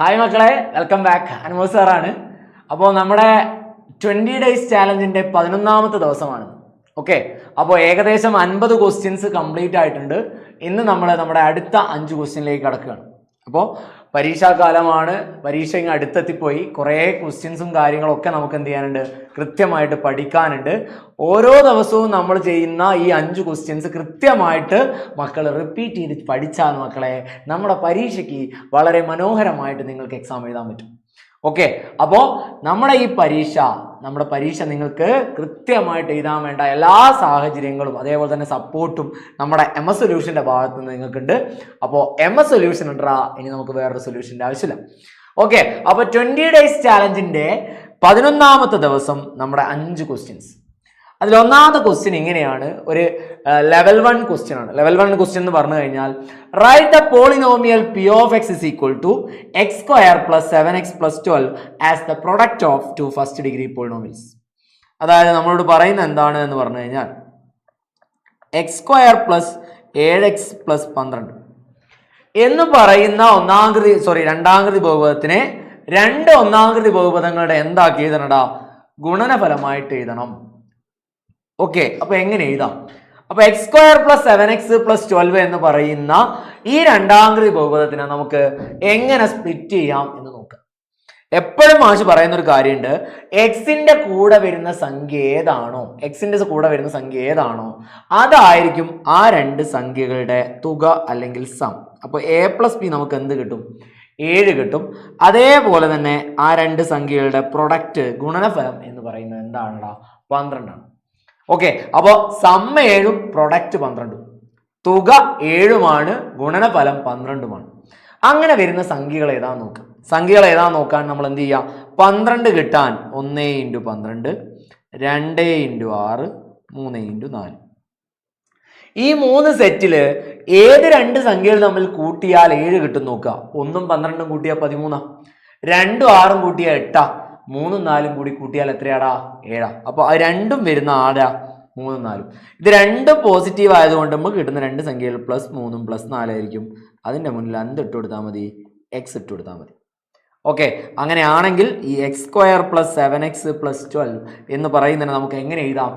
Hi മക്കളെ, welcome back. Anumod സാറാണ്. അപ്പോൾ നമ്മുടെ 20 ഡേയ്സ് ചാലഞ്ചിൻ്റെ 11ാമത്തെ ദിവസമാണ്. ഓക്കെ, അപ്പോൾ ഏകദേശം 50 ക്വസ്റ്റ്യൻസ് കംപ്ലീറ്റ് ആയിട്ടുണ്ട്. ഇന്ന് നമ്മൾ നമ്മുടെ അടുത്ത 5 ക്വസ്റ്റ്യനിലേക്ക് കടക്കുകയാണ്. അപ്പോൾ പരീക്ഷാകാലമാണ്, പരീക്ഷ ഇങ്ങ് അടുത്തെത്തിപ്പോയി. കുറേ ക്വസ്റ്റ്യൻസും കാര്യങ്ങളൊക്കെ നമുക്ക് എന്ത് ചെയ്യാനുണ്ട്, കൃത്യമായിട്ട് പഠിക്കാനുണ്ട്. ഓരോ ദിവസവും നമ്മൾ ചെയ്യുന്ന ഈ 5 ക്വസ്റ്റ്യൻസ് കൃത്യമായിട്ട് മക്കൾ റിപ്പീറ്റ് ചെയ്ത് പഠിച്ചാൽ മക്കളെ നമ്മുടെ പരീക്ഷയ്ക്ക് വളരെ മനോഹരമായിട്ട് നിങ്ങൾക്ക് എക്സാം എഴുതാൻ പറ്റും. ഓക്കെ, അപ്പോൾ നമ്മുടെ പരീക്ഷ നിങ്ങൾക്ക് കൃത്യമായിട്ട് എഴുതാൻ വേണ്ട എല്ലാ സാഹചര്യങ്ങളും അതേപോലെ തന്നെ സപ്പോർട്ടും നമ്മുടെ MS സൊല്യൂഷൻ്റെ ഭാഗത്ത് നിന്ന് നിങ്ങൾക്കുണ്ട്. അപ്പോൾ MS സൊല്യൂഷൻ ഉണ്ടാ, ഇനി നമുക്ക് വേറൊരു സൊല്യൂഷൻ്റെ ആവശ്യമില്ല. ഓക്കെ, അപ്പോൾ 20 ഡേയ്സ് ചാലഞ്ചിൻ്റെ 11ാമത്തെ ദിവസം നമ്മുടെ 5 ക്വസ്റ്റ്യൻസ്. അതിൽ ഒന്നാമത്തെ ക്വസ്റ്റ്യൻ ഇങ്ങനെയാണ്, ഒരു ലെവൽ 1 ക്വസ്റ്റ്യൻ ആണ്. ലെവൽ 1 ക്വസ്റ്റ്യൻ എന്ന് പറഞ്ഞു കഴിഞ്ഞാൽ write the polynomial P of x is equal to x square plus 7x plus 12 as the product of two first degree polynomials. അതായത് നമ്മളോട് പറയുന്നത് എന്താണ് എന്ന് പറഞ്ഞു കഴിഞ്ഞാൽ x square plus 7x plus 12 എന്ന് പറയുന്ന രണ്ടാകൃതി ബഹുപദത്തിനെ രണ്ട് ഒന്നാകൃതി ബഹുപദങ്ങളുടെ എന്താക്കി എഴുതണടാ, ഗുണനഫലമായിട്ട് എഴുതണം. ഓക്കെ, അപ്പൊ എങ്ങനെ എഴുതാം? അപ്പൊ x square plus 7x plus 12 എന്ന് പറയുന്ന ഈ രണ്ടാകൃതി ബഹുപദത്തിനെ നമുക്ക് എങ്ങനെ സ്പ്ലിറ്റ് ചെയ്യാം എന്ന് നോക്കാം. എപ്പോഴും മാഷ് പറയുന്ന ഒരു കാര്യമുണ്ട്, എക്സിന്റെ കൂടെ വരുന്ന സംഖ്യ ഏതാണോ അതായിരിക്കും ആ രണ്ട് സംഖ്യകളുടെ തുക അല്ലെങ്കിൽ സം. അപ്പൊ a പ്ലസ് ബി നമുക്ക് എന്ത് കിട്ടും? 7 കിട്ടും. അതേപോലെ തന്നെ ആ രണ്ട് സംഖ്യകളുടെ പ്രൊഡക്റ്റ് ഗുണനഫലം എന്ന് പറയുന്നത് എന്താണടാ? 12 ആണ്. ഓക്കെ, അപ്പോൾ സം 7ഉം പ്രൊഡക്റ്റ് 12ഉം, തുക 7ഉമാണ്, ഗുണനഫലം 12ഉമാണ്. അങ്ങനെ വരുന്ന സംഖ്യകൾ ഏതാന്ന് നോക്കാൻ നമ്മൾ എന്ത് ചെയ്യാം? 12 കിട്ടാൻ 1 × 12, 2 × 6, 3 × 4. ഈ 3 സെറ്റില് ഏത് രണ്ട് സംഖ്യകൾ തമ്മിൽ കൂട്ടിയാൽ 7 കിട്ടും നോക്കുക. 1ഉം 12ഉം കൂട്ടിയാൽ 13, 2ഉം 6ഉം കൂട്ടിയാൽ 8, 3ഉം 4ഉം കൂടി കൂട്ടിയാൽ എത്രയാടാ? 7. അപ്പോൾ അത് രണ്ടും വരുന്ന ആടാ 3ഉം 4ഉം. ഇത് രണ്ടും പോസിറ്റീവ് ആയതുകൊണ്ട് നമുക്ക് കിട്ടുന്ന രണ്ട് സംഖ്യകൾ +3ഉം +4 ആയിരിക്കും. അതിൻ്റെ മുന്നിൽ എന്ത് ഇട്ട് കൊടുത്താൽ മതി? എക്സ് ഇട്ട് കൊടുത്താൽ മതി. ഓക്കെ, അങ്ങനെയാണെങ്കിൽ ഈ x square plus 7x plus 12 എന്ന് പറയുന്നതിന് നമുക്ക് എങ്ങനെ എഴുതാം?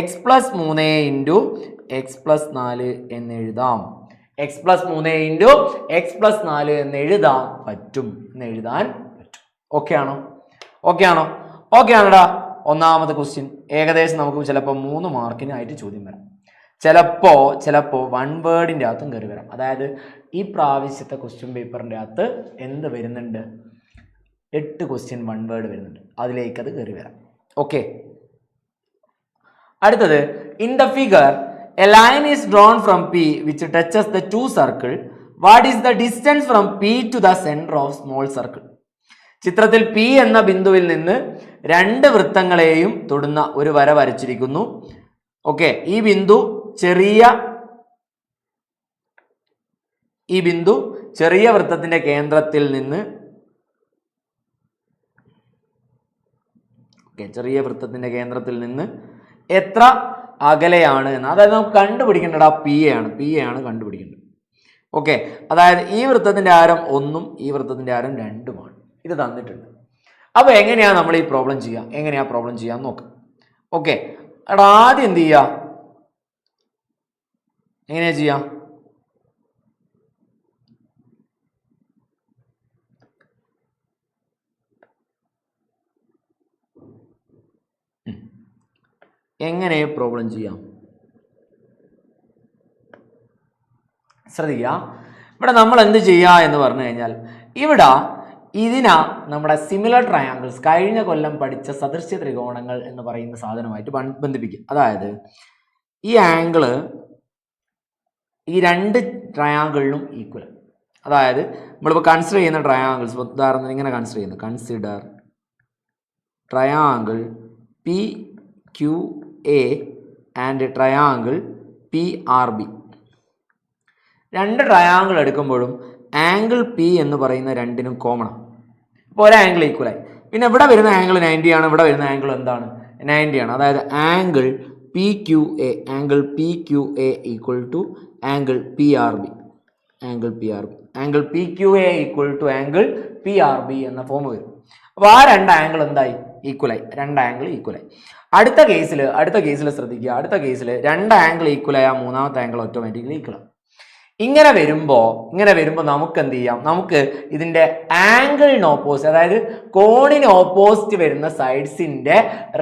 x + 3 × x + 4 എന്ന് എഴുതാം. x + 3 × x + 4 എന്ന് എഴുതാൻ പറ്റും. ഓക്കെ ആണോ? ഓക്കെ ആണോടാ? ഒന്നാമത്തെ ക്വസ്റ്റ്യൻ ഏകദേശം നമുക്ക് ചിലപ്പോൾ 3 മാർക്കിനായിട്ട് ചോദ്യം വരാം. ചിലപ്പോൾ 1 വേർഡിൻ്റെ അകത്തും കയറി വരാം. അതായത് ഈ പ്രാവശ്യത്തെ ക്വസ്റ്റ്യൻ പേപ്പറിൻ്റെ അകത്ത് എന്ത് വരുന്നുണ്ട്? 8 ക്വസ്റ്റ്യൻ 1 വേർഡ് വരുന്നുണ്ട്. അതിലേക്ക് അത് കയറി വരാം. ഓക്കെ, അടുത്തത് in the figure a line is drawn from P which touches the 2 circle. What is the distance from P to the centre of small circle? ചിത്രത്തിൽ P എന്ന ബിന്ദുവിൽ നിന്ന് 2 വൃത്തങ്ങളെയും തൊടുന്ന ഒരു വര വരച്ചിരിക്കുന്നു. ഓക്കെ, ഈ ബിന്ദു ചെറിയ വൃത്തത്തിന്റെ കേന്ദ്രത്തിൽ നിന്ന് എത്ര അകലെയാണ് എന്ന്, അതായത് നമുക്ക് കണ്ടുപിടിക്കേണ്ടടാ P ആണ് കണ്ടുപിടിക്കേണ്ടത്. ഓക്കെ, അതായത് ഈ വൃത്തത്തിന്റെ ആരം 1ഉം ഈ വൃത്തത്തിന്റെ ആരം 2ഉമാണ്. ഇത് തന്നിട്ടുണ്ട്. അപ്പോൾ എങ്ങനെയാണ് നമ്മൾ ഈ പ്രോബ്ലം ചെയ്യാൻ നോക്കാം. ഓക്കെ, എടാ ആദ്യം എന്ത് ചെയ്യാം? എങ്ങനെയാ ചെയ്യാം? എങ്ങനെ പ്രോബ്ലം ചെയ്യാം? ശ്രദ്ധിക്കുക. ഇവിടെ നമ്മൾ എന്ത് ചെയ്യുക എന്ന് പറഞ്ഞു കഴിഞ്ഞാൽ, ഇതിനാ നമ്മുടെ സിമിലർ ട്രയാങ്കിൾസ്, കഴിഞ്ഞ കൊല്ലം പഠിച്ച സദൃശ്യ ത്രികോണങ്ങൾ എന്ന് പറയുന്ന സാധനമായിട്ട് ബന്ധിപ്പിക്കുക. അതായത് ഈ ആംഗിള് ഈ രണ്ട് ട്രയാങ്കിളിനും ഈക്വൽ. അതായത് നമ്മളിപ്പോൾ കൺസിഡർ ചെയ്യുന്ന ട്രയാങ്കിൾസ്, ഉദാഹരണത്തിന് ഇങ്ങനെ consider triangle PQA and triangle PRB. രണ്ട് ട്രയാങ്കിൾ എടുക്കുമ്പോഴും ആംഗിൾ P എന്ന് പറയുന്ന രണ്ടിനും കോമൺ ആണ്. അപ്പോൾ ഒരു ആംഗിൾ ഈക്വലായി. പിന്നെ ഇവിടെ വരുന്ന ആംഗിൾ 90 ആണ്, ഇവിടെ വരുന്ന ആംഗിൾ എന്താണ്? 90 ആണ്. അതായത് angle PQA equal to angle PRB. Angle PQA equal to angle PRB എന്ന ഫോം വരും. അപ്പോൾ ആ രണ്ട് ആംഗിൾ എന്തായി? ഈക്വലായി. രണ്ട് ആംഗിൾ ഈക്വലായി. അടുത്ത കേസിൽ ശ്രദ്ധിക്കുക. അടുത്ത കേസിൽ രണ്ട് ആംഗിൾ ഈക്വലായ മൂന്നാമത്തെ ആംഗിൾ ഓട്ടോമാറ്റിക്കലി ഈക്വലാണ്. ഇങ്ങനെ വരുമ്പോൾ നമുക്ക് എന്ത് ചെയ്യാം? നമുക്ക് ഇതിന്റെ ആംഗിളിന് ഓപ്പോസിറ്റ്, അതായത് കോണിന് ഓപ്പോസിറ്റ് വരുന്ന സൈഡ്സിന്റെ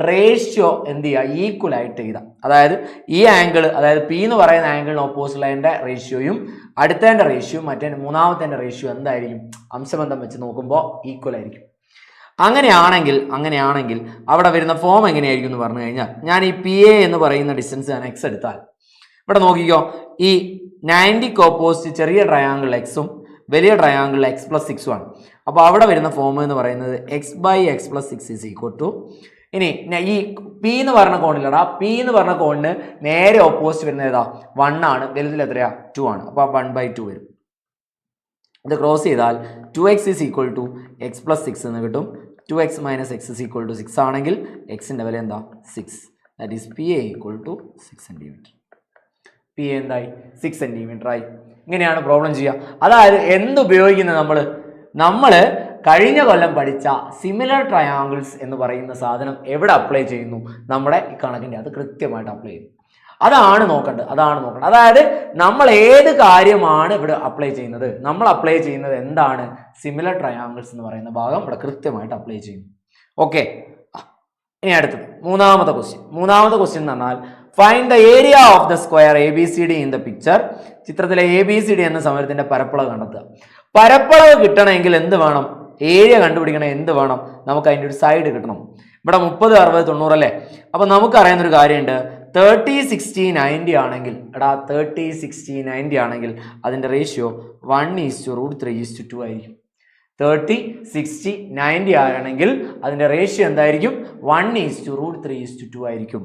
റേഷ്യോ എന്ത് ചെയ്യുക? ഈക്വൽ ആയിട്ട് എഴുതാം. അതായത് ഈ ആംഗിൾ, അതായത് പി എന്ന് പറയുന്ന ആംഗിളിന് ഓപ്പോസിറ്റ് ഉള്ളതിന്റെ റേഷ്യോയും അടുത്തതിന്റെ റേഷ്യോ മറ്റേ മൂന്നാമത്തെ റേഷ്യോ എന്തായിരിക്കും? അംശബന്ധം വെച്ച് നോക്കുമ്പോൾ ഈക്വൽ ആയിരിക്കും. അങ്ങനെയാണെങ്കിൽ അവിടെ വരുന്ന ഫോം എങ്ങനെയായിരിക്കും എന്ന് പറഞ്ഞു കഴിഞ്ഞാൽ, ഞാൻ ഈ PA എന്ന് പറയുന്ന ഡിസ്റ്റൻസ് ഞാൻ എക്സ് എടുത്താൽ, ഇവിടെ നോക്കിക്കോ, ഈ 90ക്ക് ഓപ്പോസിറ്റ് ചെറിയ ട്രയാങ്കിൾ എക്സും വലിയ ട്രയാങ്കിൾ x+6 ആണ്. അപ്പോൾ അവിടെ വരുന്ന ഫോം എന്ന് പറയുന്നത് x/x+6 ഈസ് ഈക്വൽ ടു, ഇനി ഈ പി എന്ന് പറഞ്ഞ കോണിലടാ, പി എന്ന് പറഞ്ഞ കോണിന് നേരെ ഓപ്പോസിറ്റ് വരുന്നത് ഏതാ? 1 ആണ്. വലുതിൽ എത്രയാ? 2 ആണ്. അപ്പോൾ 1/2 വരും. ഇത് ക്രോസ് ചെയ്താൽ 2x is equal to x+6 എന്ന് കിട്ടും. 2x - x is equal to 6 ആണെങ്കിൽ എക്സിന്റെ വില എന്താ? 6. That is PA equal to 6 centimetre. PA എന്തായി? 6 സെന്റിമീറ്റർ ആയി. ഇങ്ങനെയാണ് പ്രോബ്ലം ചെയ്യുക. അതായത് എന്തുപയോഗിക്കുന്നത്? നമ്മൾ കഴിഞ്ഞ കൊല്ലം പഠിച്ച സിമിലർ ട്രയാങ്കിൾസ് എന്ന് പറയുന്ന സാധനം എവിടെ അപ്ലൈ ചെയ്യുന്നു? നമ്മുടെ ഈ കണക്കിന്റെ അത് കൃത്യമായിട്ട് അപ്ലൈ ചെയ്യുന്നു. അതാണ് നോക്കേണ്ടത്. അതായത് നമ്മൾ ഏത് കാര്യമാണ് ഇവിടെ അപ്ലൈ ചെയ്യുന്നത്? നമ്മൾ അപ്ലൈ ചെയ്യുന്നത് എന്താണ്? സിമിലർ ട്രയാങ്കിൾസ് എന്ന് പറയുന്ന ഭാഗം ഇവിടെ കൃത്യമായിട്ട് അപ്ലൈ ചെയ്യുന്നു. ഓക്കെ, ഇനി അടുത്തത് മൂന്നാമത്തെ ക്വസ്റ്റ്യൻ എന്ന് പറഞ്ഞാൽ, find the area of the square ABCD in the picture. ചിത്രത്തിലെ ABCD എന്ന സമരത്തിന്റെ പരപ്പളവ് കണ്ടെത്തുക. പരപ്പളവ് കിട്ടണമെങ്കിൽ എന്ത് വേണം? ഏരിയ കണ്ടുപിടിക്കണം. എന്ത് വേണം? നമുക്ക് അതിൻ്റെ ഒരു സൈഡ് കിട്ടണം. ഇവിടെ 30, 60, 90 അല്ലേ? അപ്പൊ നമുക്കറിയുന്ന ഒരു കാര്യമുണ്ട്. 30, 60, 90 ആണെങ്കിൽ, 30, 60, 90 ആണെങ്കിൽ അതിന്റെ റേഷ്യോ 1:√3:2 ആയിരിക്കും. 30, 60, 90 ആണെങ്കിൽ അതിന്റെ റേഷ്യോ എന്തായിരിക്കും? 1:√3:2 ആയിരിക്കും.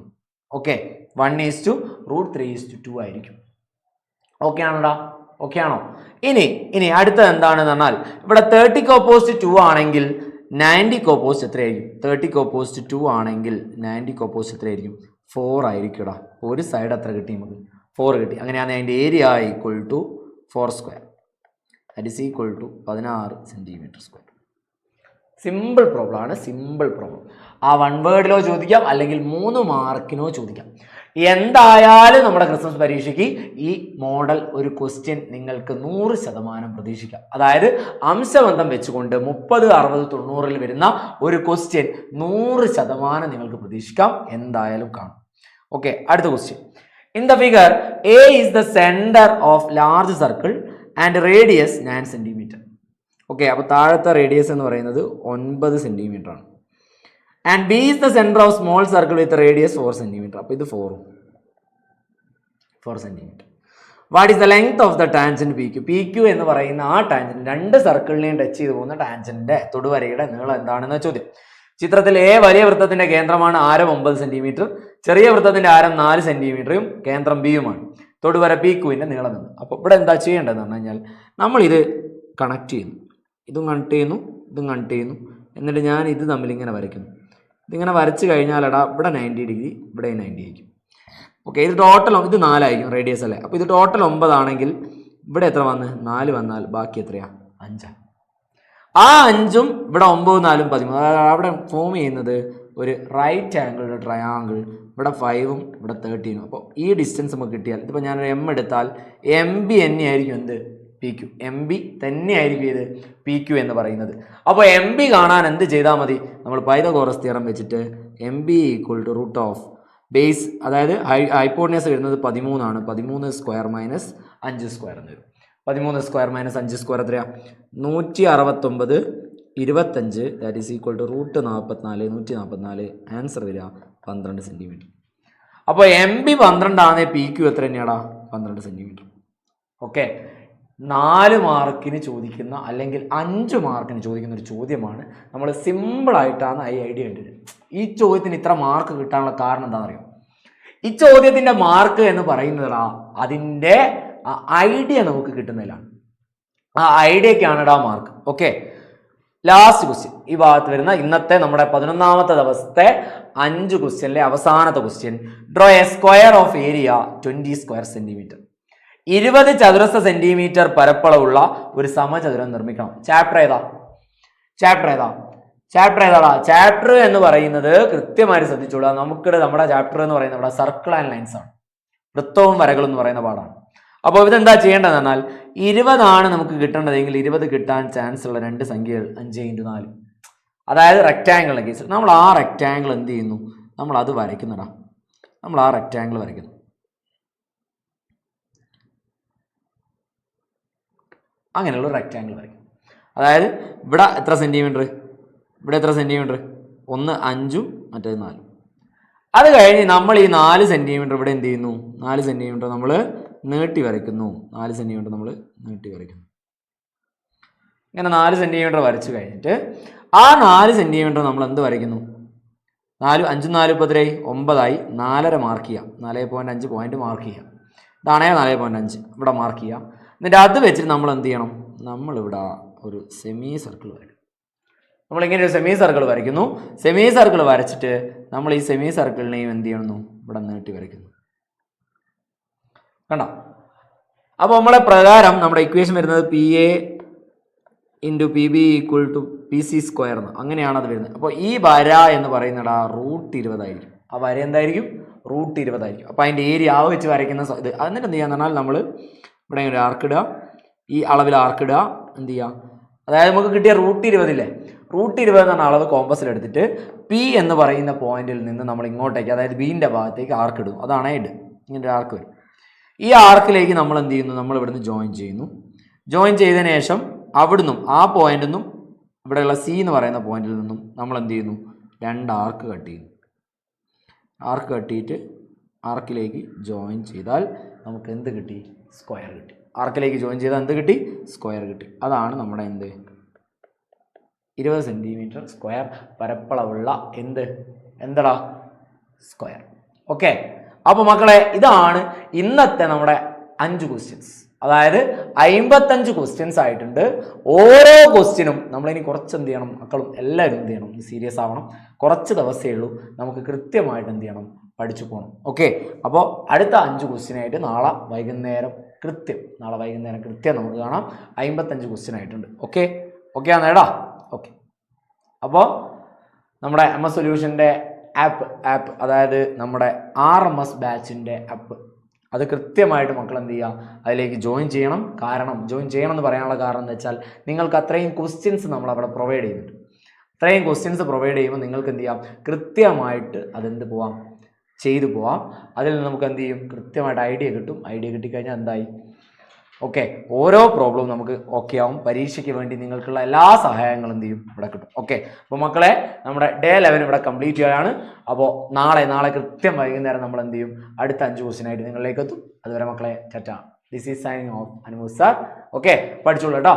ഓക്കെ, 1:√3:2 ആയിരിക്കും. ഓക്കെ ആണോടാ? ഓക്കെ ആണോ? ഇനി അടുത്തത് എന്താണെന്ന് പറഞ്ഞാൽ, ഇവിടെ 30ക്ക് ഓപ്പോസിറ്റ് 2 ആണെങ്കിൽ 90ക്ക് ഓപ്പോസിറ്റ് എത്രയായിരിക്കും? 30ക്ക് ഓപ്പോസിറ്റ് 2 ആണെങ്കിൽ 90ക്ക് ഓപ്പോസിറ്റ് എത്രയായിരിക്കും? 4 ആയിരിക്കും. ഒരു സൈഡ് എത്ര കിട്ടി? നമുക്ക് 4 കിട്ടി. അങ്ങനെയാണ് അതിൻ്റെ area equal to 4². That is equal to 16 centimetre square. Simple problem ആണ്. ആ 1 വേർഡിലോ ചോദിക്കാം, അല്ലെങ്കിൽ 3 മാർക്കിനോ ചോദിക്കാം. എന്തായാലും നമ്മുടെ ക്രിസ്മസ് പരീക്ഷയ്ക്ക് ഈ മോഡൽ ഒരു ക്വസ്റ്റ്യൻ നിങ്ങൾക്ക് 100% പ്രതീക്ഷിക്കാം. അതായത് അംശബന്ധം വെച്ചുകൊണ്ട് 30, 60, 90 വരുന്ന ഒരു ക്വസ്റ്റ്യൻ 100% നിങ്ങൾക്ക് പ്രതീക്ഷിക്കാം. എന്തായാലും കാണും. ഓക്കെ, അടുത്ത question. In the figure A is the center of large circle and radius 9 centimeter. Okay, അപ്പോൾ താഴത്തെ റേഡിയസ് എന്ന് പറയുന്നത് 9 സെന്റിമീറ്റർ ആണ്. And B is the center of small circle with radius 4 centimeter. അപ്പോൾ ഇത് 4 centimetre. What is the length of the tangent PQ എന്ന് പറയുന്ന ആ ടാൻജന്റ്, രണ്ട് സർക്കിളിനെയും ടച്ച് ചെയ്ത് പോകുന്ന ടാൻജന്റിന്റെ തൊടുവരയുടെ നീളം എന്താണെന്ന് ചോദ്യം. ചിത്രത്തിൽ A വലിയ വൃത്തത്തിന്റെ കേന്ദ്രമാണ്, ആരം 9 സെന്റിമീറ്റർ. ചെറിയ വൃത്തത്തിന്റെ ആരം 4 സെന്റിമീറ്ററും കേന്ദ്രം ബിയുമാണ്. തൊടുവര PQവിന്റെ നീളം എന്ന്. അപ്പോൾ ഇവിടെ എന്താ ചെയ്യേണ്ടതെന്ന് പറഞ്ഞു കഴിഞ്ഞാൽ, നമ്മൾ ഇത് കണക്ട് ചെയ്യുന്നു, ഇതും കണക്ട് ചെയ്യുന്നു, എന്നിട്ട് ഞാൻ ഇത് തമ്മിൽ ഇങ്ങനെ വരയ്ക്കുന്നു. ഇതിങ്ങനെ വരച്ച് കഴിഞ്ഞാൽ ഇവിടെ 90 ഡിഗ്രി, ഇവിടെ 90 ആയിരിക്കും. ഓക്കെ, ഇത് ടോട്ടൽ, ഇത് 4 ആയിരിക്കും റേഡിയസ് അല്ലേ? അപ്പോൾ ഇത് ടോട്ടൽ 9 ആണെങ്കിൽ ഇവിടെ എത്ര വന്ന്? 4 വന്നാൽ ബാക്കി എത്രയാ? 5. ആ 5ഉം ഇവിടെ 9, 4, 13. അതായത് അവിടെ ഫോം ചെയ്യുന്നത് ഒരു റൈറ്റ് ആംഗിളുടെ ട്രയാങ്കിൾ. ഇവിടെ 5ഉം ഇവിടെ 13ഉം. അപ്പോൾ ഈ ഡിസ്റ്റൻസ് നമുക്ക് കിട്ടിയാൽ, ഇതിപ്പോൾ ഞാനൊരു M എടുത്താൽ MB തന്നെയായിരിക്കും എന്ത്? PQ. MB തന്നെയായിരിക്കും ഇത് PQ എന്ന് പറയുന്നത്. അപ്പോൾ MB കാണാൻ എന്ത് ചെയ്താൽ മതി? നമ്മൾ പൈതഗോറസ് തിയറം വെച്ചിട്ട് MB equal to root of base, അതായത് ഹൈപ്പോട്ടനസ് വരുന്നത് 13 ആണ്. 13² - 5² എന്ന് വരും. 13² - 5² എത്രയാ? 169, 25. That is equal to root 44, 144. Answer വരിക 12 സെന്റിമീറ്റർ. അപ്പോൾ MB 12 ആണെങ്കിൽ PQ എത്ര തന്നെയാടാ? 12 സെന്റിമീറ്റർ. ഓക്കെ, 4 മാർക്കിന് ചോദിക്കുന്ന, അല്ലെങ്കിൽ 5 മാർക്കിന് ചോദിക്കുന്ന ഒരു ചോദ്യമാണ്. നമ്മൾ സിമ്പിളായിട്ടാണ് ഈ ഐഡിയ കണ്ടത്. ഈ ചോദ്യത്തിന് ഇത്ര മാർക്ക് കിട്ടാനുള്ള കാരണം എന്താണെന്നറിയോ? ഈ ചോദ്യത്തിന്റെ മാർക്ക് എന്ന് പറയുന്നതാ അതിൻ്റെ ഐഡിയ നമുക്ക് കിട്ടുന്നതിലാണ്. ആ ഐഡിയക്കാണ് മാർക്ക്. ഓക്കെ, ലാസ്റ്റ് ക്വസ്റ്റ്യൻ ഈ ഭാഗത്ത് വരുന്ന ഇന്നത്തെ നമ്മുടെ 11ാമത്തെ ദിവസത്തെ 5 ക്വസ്റ്റ്യനിലെ അവസാനത്തെ question. Draw A square of area 20² centimetre. 20 ചതുരശ്ര സെന്റിമീറ്റർ പരപ്പളവുള്ള ഒരു സമചതുരം നിർമ്മിക്കണം. ചാപ്റ്റർ ഏതാ? ചാപ്റ്റർ ഏതാ? ചാപ്റ്റർ ഏതാടാ? ചാപ്റ്റർ എന്ന് പറയുന്നത് കൃത്യമായിട്ട് ശ്രദ്ധിച്ചോളൂ. നമുക്കിടെ നമ്മുടെ ചാപ്റ്റർ എന്ന് പറയുന്നത് ഇവിടെ സർക്കിൾ ആൻഡ് ലൈൻസ് ആണ്, വൃത്തവും വരകളും എന്ന് പറയുന്ന പാടാണ്. അപ്പോൾ ഇതെന്താ ചെയ്യേണ്ടതെന്ന് പറഞ്ഞാൽ 20 നമുക്ക് കിട്ടേണ്ടതെങ്കിൽ 20 കിട്ടാൻ ചാൻസ് ഉള്ള രണ്ട് സംഖ്യകൾ 5 × 4, അതായത് റെക്റ്റാങ്കിളിൻ്റെ കേസ് നമ്മൾ ആ റെക്റ്റാങ്കിൾ എന്ത് ചെയ്യുന്നു, നമ്മൾ അത് വരയ്ക്കുന്നടാ. നമ്മൾ ആ റെക്റ്റാങ്കിൾ വരയ്ക്കുന്നു. അങ്ങനെയുള്ള റെക്റ്റാങ്കിൾ വരയ്ക്കും. അതായത് ഇവിടെ എത്ര സെൻറ്റിമീറ്റർ, ഇവിടെ എത്ര സെൻറ്റിമീറ്റർ, ഒന്ന് 5 മറ്റേത് 4. അത് കഴിഞ്ഞ് നമ്മൾ ഈ 4 സെൻറ്റിമീറ്റർ ഇവിടെ എന്ത് ചെയ്യുന്നു, 4 സെൻറ്റിമീറ്റർ നമ്മൾ നീട്ടി വരയ്ക്കുന്നു. 4 സെൻറ്റിമീറ്റർ നമ്മൾ നീട്ടി വരയ്ക്കുന്നു. ഇങ്ങനെ 4 സെൻറ്റിമീറ്റർ വരച്ച് കഴിഞ്ഞിട്ട് ആ 4 സെൻറ്റിമീറ്റർ നമ്മൾ എന്ത് വരയ്ക്കുന്നു, 4 5 4 9 4.5 മാർക്ക് ചെയ്യാം. 4.5 പോയിന്റ് മാർക്ക് ചെയ്യാം. ഇതാണേ 4.5 ഇവിടെ മാർക്ക് ചെയ്യാം. എന്നിട്ട് അത് വെച്ചിട്ട് നമ്മൾ എന്ത് ചെയ്യണം, നമ്മളിവിടെ ഒരു സെമി സർക്കിൾ വരയ്ക്കും. നമ്മളിങ്ങനെ ഒരു സെമി സർക്കിൾ വരയ്ക്കുന്നു. സെമി സർക്കിൾ വരച്ചിട്ട് നമ്മൾ ഈ സെമി സർക്കിളിനെയും എന്ത് ചെയ്യണം, ഇവിടെ നീട്ടി വരയ്ക്കുന്നു. കണ്ടോ? അപ്പോൾ നമ്മളെ പ്രകാരം നമ്മുടെ ഇക്വേഷൻ വരുന്നത് PA × PB = PC² എന്ന്, അങ്ങനെയാണ് അത് വരുന്നത്. അപ്പോൾ ഈ വര എന്ന് പറയുന്നത് √20 ആയിരിക്കും. ആ വര എന്തായിരിക്കും, √20 ആയിരിക്കും. അപ്പോൾ അതിൻ്റെ ഏരിയ വെച്ച് വരയ്ക്കുന്ന ഇത്. എന്നിട്ട് എന്ത് ചെയ്യാന്ന് പറഞ്ഞാൽ നമ്മൾ ഇവിടെ ഒരു ആർക്ക് ഇടുക, ഈ അളവിൽ ആർക്ക് ഇടുക, എന്ത് ചെയ്യുക, അതായത് നമുക്ക് കിട്ടിയ √20 ഇല്ലേ, √20 എന്ന് പറഞ്ഞ അളവ് കോമ്പസിൽ എടുത്തിട്ട് P എന്ന് പറയുന്ന പോയിന്റിൽ നിന്ന് നമ്മൾ ഇങ്ങോട്ടേക്ക്, അതായത് ബീൻ്റെ ഭാഗത്തേക്ക് ആർക്ക് ഇടും. അതാണ് ഇട്, ഇങ്ങനെ ഒരു ആർക്ക് വരും. ഈ ആർക്കിലേക്ക് നമ്മൾ എന്ത് ചെയ്യുന്നു, നമ്മൾ ഇവിടുന്ന് ജോയിൻ ചെയ്യുന്നു. ജോയിൻ ചെയ്തതിന് ശേഷം അവിടുന്നും ആ പോയിന്റിൽ നിന്നും ഇവിടെയുള്ള C എന്ന് പറയുന്ന പോയിന്റിൽ നിന്നും നമ്മൾ എന്ത് ചെയ്യുന്നു, 2 ആർക്ക് കട്ട് ചെയ്യുന്നു. ആർക്ക് കട്ടിയിട്ട് ആർക്കിലേക്ക് ജോയിൻ ചെയ്താൽ നമുക്ക് എന്ത് കിട്ടി, സ്ക്വയർ കിട്ടി. ആർക്കിലേക്ക് ജോയിൻ ചെയ്താൽ എന്ത് കിട്ടി, സ്ക്വയർ കിട്ടി. അതാണ് നമ്മുടെ എന്ത് 20 സെൻറ്റിമീറ്റർ സ്ക്വയർ പരപ്പളവുള്ള എന്തടാ സ്ക്വയർ. ഓക്കെ, അപ്പോൾ മക്കളെ ഇതാണ് ഇന്നത്തെ നമ്മുടെ 5 ക്വസ്റ്റ്യൻസ്. അതായത് 55 ക്വസ്റ്റ്യൻസ് ആയിട്ടുണ്ട്. ഓരോ ക്വസ്റ്റ്യനും നമ്മളിനി കുറച്ച് എന്ത് ചെയ്യണം, മക്കളും എല്ലാവരും എന്ത് ചെയ്യണം, സീരിയസ് ആവണം. കുറച്ച് ദിവസമേ ഉള്ളൂ, നമുക്ക് കൃത്യമായിട്ട് എന്ത് ചെയ്യണം, പഠിച്ചു പോകണം. ഓക്കെ, അപ്പോൾ അടുത്ത 5 ക്വസ്റ്റ്യനായിട്ട് നാളെ വൈകുന്നേരം കൃത്യം നമുക്ക് കാണാം. 55 ക്വസ്റ്റ്യൻ ആയിട്ടുണ്ട്. ഓക്കെ ആണേടാ. ഓക്കെ, അപ്പോൾ നമ്മുടെ MS സൊല്യൂഷൻ്റെ ആപ്പ് അതായത് നമ്മുടെ RMS ബാച്ചിൻ്റെ ആപ്പ്, അത് കൃത്യമായിട്ട് മക്കൾ എന്ത് ചെയ്യുക, അതിലേക്ക് ജോയിൻ ചെയ്യണം. ജോയിൻ ചെയ്യണം എന്ന് പറയാനുള്ള കാരണം എന്താ വെച്ചാൽ നിങ്ങൾക്ക് അത്രയും ക്വസ്റ്റ്യൻസ് നമ്മൾ അവിടെ പ്രൊവൈഡ് ചെയ്യുന്നുണ്ട്. അത്രയും ക്വസ്റ്റ്യൻസ് പ്രൊവൈഡ് ചെയ്യുമ്പോൾ നിങ്ങൾക്ക് എന്ത് ചെയ്യാം, കൃത്യമായിട്ട് അതെന്ത് ചെയ്തു പോവാം. അതിൽ നിന്ന് നമുക്ക് എന്ത് ചെയ്യും, കൃത്യമായിട്ട് ഐഡിയ കിട്ടും. ഐഡിയ കിട്ടിക്കഴിഞ്ഞാൽ എന്തായി, ഓക്കെ, ഓരോ പ്രോബ്ലവും നമുക്ക് ഓക്കെ ആവും. പരീക്ഷയ്ക്ക് വേണ്ടി നിങ്ങൾക്കുള്ള എല്ലാ സഹായങ്ങളും എന്ത് ചെയ്യും, ഇവിടെ കിട്ടും. ഓക്കെ, അപ്പോൾ മക്കളെ നമ്മുടെ ഡേ 11 ഇവിടെ കംപ്ലീറ്റ് ചെയ്യുകയാണ്. അപ്പോൾ നാളെ കൃത്യം വൈകുന്നേരം നമ്മൾ എന്ത് ചെയ്യും, അടുത്ത 5 ക്വസ്റ്റ്യനായിട്ട് നിങ്ങളിലേക്ക് എത്തും. അതുവരെ മക്കളെ tata. This is signing off Anumod sir. Okay, പഠിച്ചോളൂ കേട്ടോ.